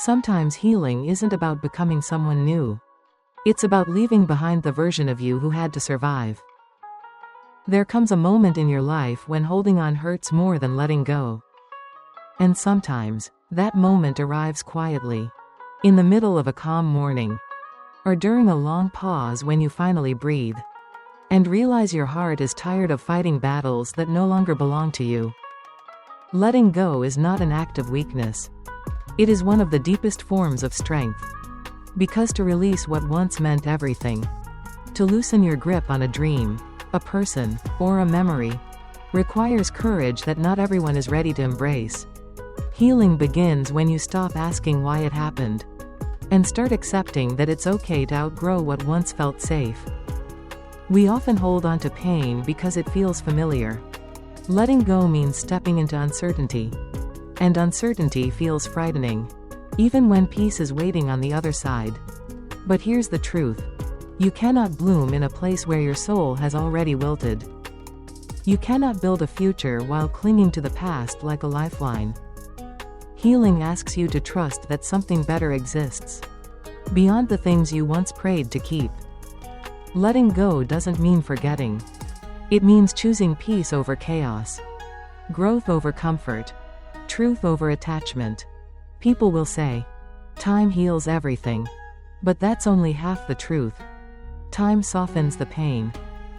Sometimes healing isn't about becoming someone new. It's about leaving behind the version of you who had to survive. There comes a moment in your life when holding on hurts more than letting go. And sometimes, that moment arrives quietly. In the middle of a calm morning. Or during a long pause when you finally breathe. And realize your heart is tired of fighting battles that no longer belong to you. Letting go is not an act of weakness. It is one of the deepest forms of strength. Because to release what once meant everything, to loosen your grip on a dream, a person, or a memory, requires courage that not everyone is ready to embrace. Healing begins when you stop asking why it happened, and start accepting that it's okay to outgrow what once felt safe. We often hold on to pain because it feels familiar. Letting go means stepping into uncertainty. And uncertainty feels frightening, even when peace is waiting on the other side. But here's the truth. You cannot bloom in a place where your soul has already wilted. You cannot build a future while clinging to the past like a lifeline. Healing asks you to trust that something better exists, beyond the things you once prayed to keep. Letting go doesn't mean forgetting. It means choosing peace over chaos, growth over comfort, truth over attachment. People will say, time heals everything. But that's only half the truth. Time softens the pain.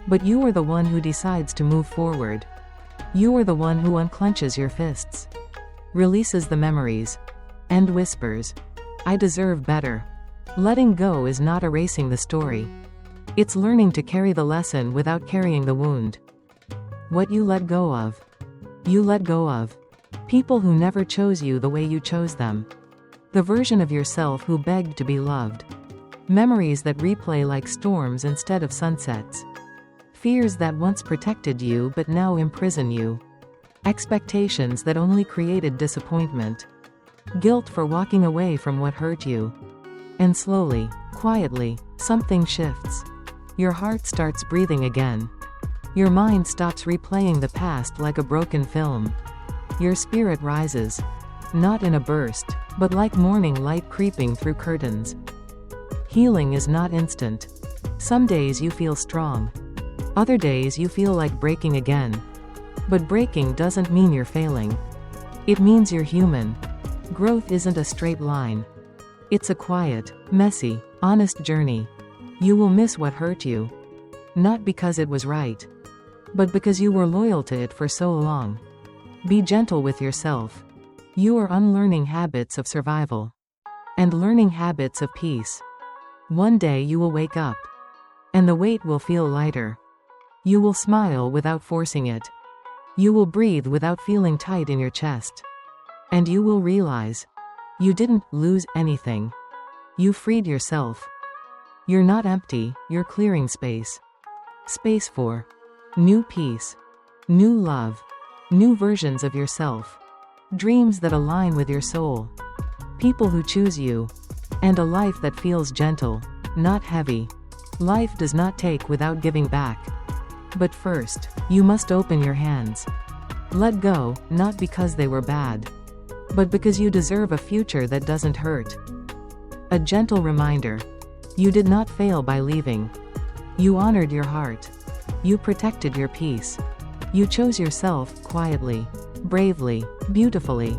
But you are the one who decides to move forward. You are the one who unclenches your fists, releases the memories, and whispers, I deserve better. Letting go is not erasing the story. It's learning to carry the lesson without carrying the wound. What you let go of. You let go of people who never chose you the way you chose them. The version of yourself who begged to be loved. Memories that replay like storms instead of sunsets. Fears that once protected you but now imprison you. Expectations that only created disappointment. Guilt for walking away from what hurt you. And slowly, quietly, something shifts. Your heart starts breathing again. Your mind stops replaying the past like a broken film. Your spirit rises. Not in a burst, but like morning light creeping through curtains. Healing is not instant. Some days you feel strong. Other days you feel like breaking again. But breaking doesn't mean you're failing. It means you're human. Growth isn't a straight line. It's a quiet, messy, honest journey. You will miss what hurt you. Not because it was right, but because you were loyal to it for so long. Be gentle with yourself. You are unlearning habits of survival and learning habits of peace. One day you will wake up, and the weight will feel lighter. You will smile without forcing it. You will breathe without feeling tight in your chest. And you will realize, you didn't lose anything. You freed yourself. You're not empty, you're clearing space. Space for new peace, new love, new versions of yourself. Dreams that align with your soul. People who choose you. And a life that feels gentle, not heavy. Life does not take without giving back. But first, you must open your hands. Let go, not because they were bad, but because you deserve a future that doesn't hurt. A gentle reminder. You did not fail by leaving. You honored your heart. You protected your peace. You chose yourself, quietly, bravely, beautifully.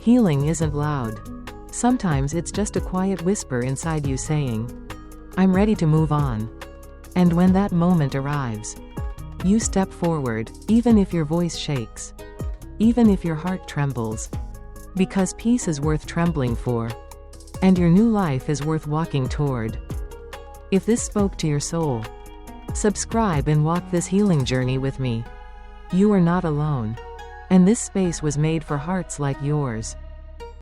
Healing isn't loud. Sometimes it's just a quiet whisper inside you saying, I'm ready to move on. And when that moment arrives, you step forward, even if your voice shakes. Even if your heart trembles. Because peace is worth trembling for. And your new life is worth walking toward. If this spoke to your soul, subscribe and walk this healing journey with me. You are not alone. And this space was made for hearts like yours.